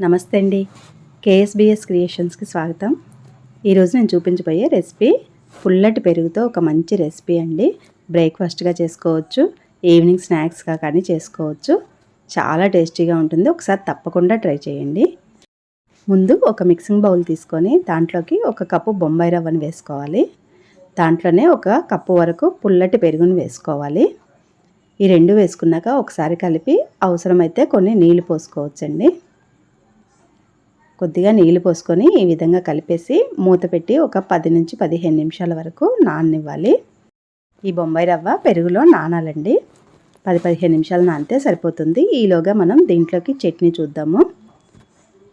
నమస్తే అండి. కేఎస్బిఎస్ క్రియేషన్స్కి స్వాగతం. ఈరోజు నేను చూపించబోయే రెసిపీ పుల్లటి పెరుగుతో ఒక మంచి రెసిపీ అండి. బ్రేక్ఫాస్ట్గా చేసుకోవచ్చు, ఈవినింగ్ స్నాక్స్గా కానీ చేసుకోవచ్చు. చాలా టేస్టీగా ఉంటుంది. ఒకసారి తప్పకుండా ట్రై చేయండి. ముందు ఒక మిక్సింగ్ బౌల్ తీసుకొని దాంట్లోకి ఒక కప్పు బొంబాయి రవ్వను వేసుకోవాలి. దాంట్లోనే ఒక కప్పు వరకు పుల్లటి పెరుగును వేసుకోవాలి. ఈ రెండు వేసుకున్నాక ఒకసారి కలిపి అవసరమైతే కొన్ని నీళ్లు పోసుకోవచ్చండి. కొద్దిగా నీళ్లు పోసుకొని ఈ విధంగా కలిపేసి మూత పెట్టి ఒక 10 నుంచి 15 నిమిషాల వరకు నాననివ్వాలి. ఈ బొంబాయి రవ్వ పెరుగులో నానాలండి. 10-15 నిమిషాలు నానితే సరిపోతుంది. ఈలోగా మనం దీంట్లోకి చట్నీ చూద్దాము.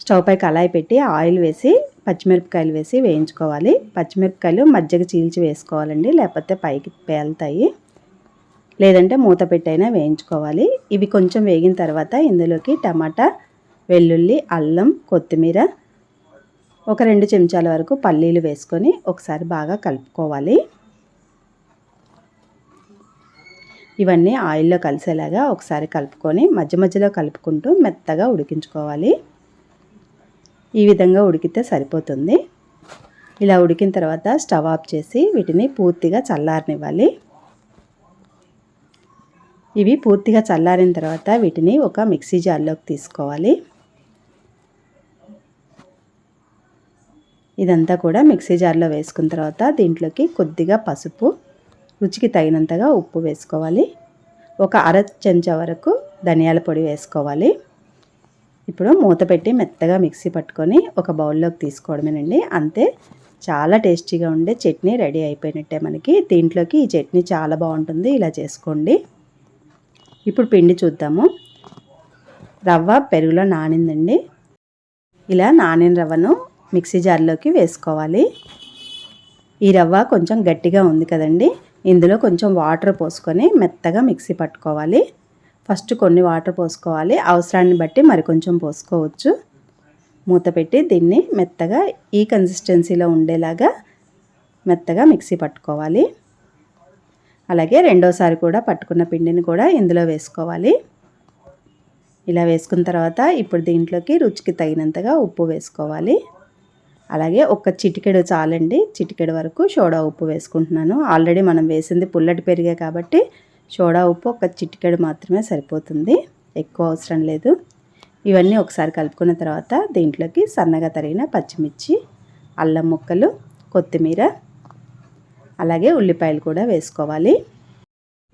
స్టవ్ పై కళాయి పెట్టి ఆయిల్ వేసి పచ్చిమిరపకాయలు వేసి వేయించుకోవాలి. పచ్చిమిరపకాయలు మజ్జిగ చీల్చి వేసుకోవాలండి, లేకపోతే పైకి పేలుతాయి. లేదంటే మూత పెట్టైనా వేయించుకోవాలి. ఇవి కొంచెం వేగిన తర్వాత ఇందులోకి టమాటా, వెల్లుల్లి, అల్లం, కొత్తిమీర, ఒక 2 చెంచాల వరకు పల్లీలు వేసుకొని ఒకసారి బాగా కలుపుకోవాలి. ఇవన్నీ ఆయిల్లో కలిసేలాగా ఒకసారి కలుపుకొని మధ్య మధ్యలో కలుపుకుంటూ మెత్తగా ఉడికించుకోవాలి. ఈ విధంగా ఉడికితే సరిపోతుంది. ఇలా ఉడికిన తర్వాత స్టవ్ ఆఫ్ చేసి వీటిని పూర్తిగా చల్లారనివ్వాలి. ఇవి పూర్తిగా చల్లారిన తర్వాత వీటిని ఒక మిక్సీ జార్లోకి తీసుకోవాలి. ఇదంతా కూడా మిక్సీ జార్లో వేసుకున్న తర్వాత దీంట్లోకి కొద్దిగా పసుపు, రుచికి తగినంతగా ఉప్పు వేసుకోవాలి. ఒక అర చెంచా వరకు ధనియాల పొడి వేసుకోవాలి. ఇప్పుడు మూత పెట్టి మెత్తగా మిక్సీ పట్టుకొని ఒక బౌల్లోకి తీసుకోవడమేనండి. అంతే, చాలా టేస్టీగా ఉండే చట్నీ రెడీ అయిపోయినట్టే మనకి. దీంట్లోకి ఈ చట్నీ చాలా బాగుంటుంది. ఇలా చేసుకోండి. ఇప్పుడు పిండి చూద్దాము. రవ్వ పెరుగులో నానిందండి. ఇలా నానిన రవ్వను మిక్సీ జార్లోకి వేసుకోవాలి. ఈ రవ్వ కొంచెం గట్టిగా ఉంది కదండి, ఇందులో కొంచెం వాటర్ పోసుకొని మెత్తగా మిక్సీ పట్టుకోవాలి. ఫస్ట్ కొన్ని వాటర్ పోసుకోవాలి, అవసరాన్ని బట్టి మరికొంచెం పోసుకోవచ్చు. మూత పెట్టి దీన్ని మెత్తగా ఈ కన్సిస్టెన్సీలో ఉండేలాగా మెత్తగా మిక్సీ పట్టుకోవాలి. అలాగే రెండోసారి కూడా పట్టుకున్న పిండిని కూడా ఇందులో వేసుకోవాలి. ఇలా వేసుకున్న తర్వాత ఇప్పుడు దీంట్లోకి రుచికి తగినంతగా ఉప్పు వేసుకోవాలి. అలాగే ఒక చిటికెడు చాలండి, చిటికెడు వరకు సోడా ఉప్పు వేసుకుంటున్నాను. ఆల్రెడీ మనం వేసింది పుల్లటి పెరిగే కాబట్టి సోడా ఉప్పు ఒక చిటికెడు మాత్రమే సరిపోతుంది, ఎక్కువ అవసరం లేదు. ఇవన్నీ ఒకసారి కలుపుకున్న తర్వాత దీంట్లోకి సన్నగా తరిగిన పచ్చిమిర్చి, అల్లం ముక్కలు, కొత్తిమీర, అలాగే ఉల్లిపాయలు కూడా వేసుకోవాలి.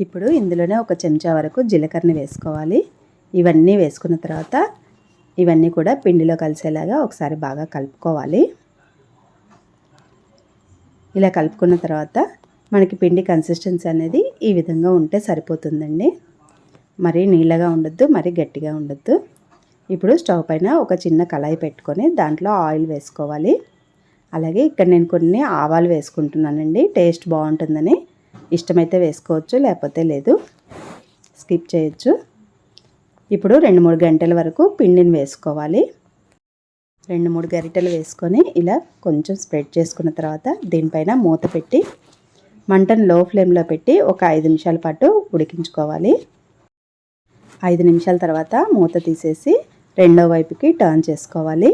ఇప్పుడు ఇందులోనే ఒక చెంచా వరకు జీలకర్రని వేసుకోవాలి. ఇవన్నీ వేసుకున్న తర్వాత ఇవన్నీ కూడా పిండిలో కలిసేలాగా ఒకసారి బాగా కలుపుకోవాలి. ఇలా కలుపుకున్న తర్వాత మనకి పిండి కన్సిస్టెన్సీ అనేది ఈ విధంగా ఉంటే సరిపోతుందండి. మరీ నీళ్ళగా ఉండొద్దు, మరీ గట్టిగా ఉండొద్దు. ఇప్పుడు స్టవ్ పైన ఒక చిన్న కళాయి పెట్టుకొని దాంట్లో ఆయిల్ వేసుకోవాలి. అలాగే ఇక్కడ నేను కొన్ని ఆవాలు వేసుకుంటున్నానండి, టేస్ట్ బాగుంటుందని. ఇష్టమైతే వేసుకోవచ్చు, లేకపోతే లేదు, స్కిప్ చేయొచ్చు. ఇప్పుడు 2-3 గంటల వరకు పిండిని వేసుకోవాలి. 2-3 గరిటెలు వేసుకొని ఇలా కొంచెం స్ప్రెడ్ చేసుకున్న తర్వాత దీనిపైన మూత పెట్టి మంటను లో ఫ్లేమ్లో పెట్టి ఒక 5 నిమిషాల పాటు ఉడికించుకోవాలి. 5 నిమిషాల తర్వాత మూత తీసేసి రెండో వైపుకి టర్న్ చేసుకోవాలి.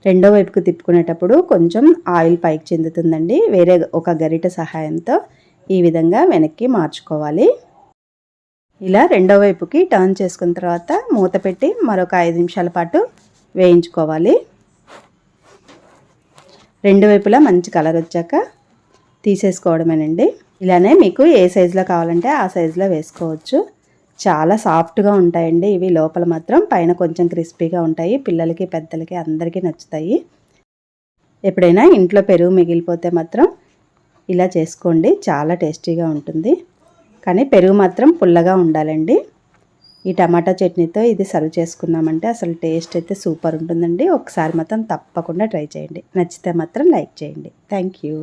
రెండో వైపుకి తిప్పుకునేటప్పుడు కొంచెం ఆయిల్ పైకి చెందుతుందండి. వేరే ఒక గరిటె సహాయంతో ఈ విధంగా వెనక్కి మార్చుకోవాలి. ఇలా రెండో వైపుకి టర్న్ చేసుకున్న తర్వాత మూత పెట్టి మరొక 5 నిమిషాల పాటు వేయించుకోవాలి. రెండు వైపులా మంచి కలర్ వచ్చాక తీసేసుకోవడమేనండి. ఇలానే మీకు ఏ సైజులో కావాలంటే ఆ సైజులో వేసుకోవచ్చు. చాలా సాఫ్ట్గా ఉంటాయండి ఇవి. లోపల మాత్రం పైన కొంచెం క్రిస్పీగా ఉంటాయి. పిల్లలకి, పెద్దలకి అందరికీ నచ్చుతాయి. ఎప్పుడైనా ఇంట్లో పెరుగు మిగిలిపోతే మాత్రం ఇలా చేసుకోండి, చాలా టేస్టీగా ఉంటుంది. కానీ పెరుగు మాత్రం పుల్లగా ఉండాలండి. ఈ టమాటా చట్నీతో ఇది సర్వ్ చేసుకున్నామంటే అసలు టేస్ట్ అయితే సూపర్ ఉంటుందండి. ఒకసారి మాత్రం తప్పకుండా ట్రై చేయండి. నచ్చితే మాత్రం లైక్ చేయండి. Thank you.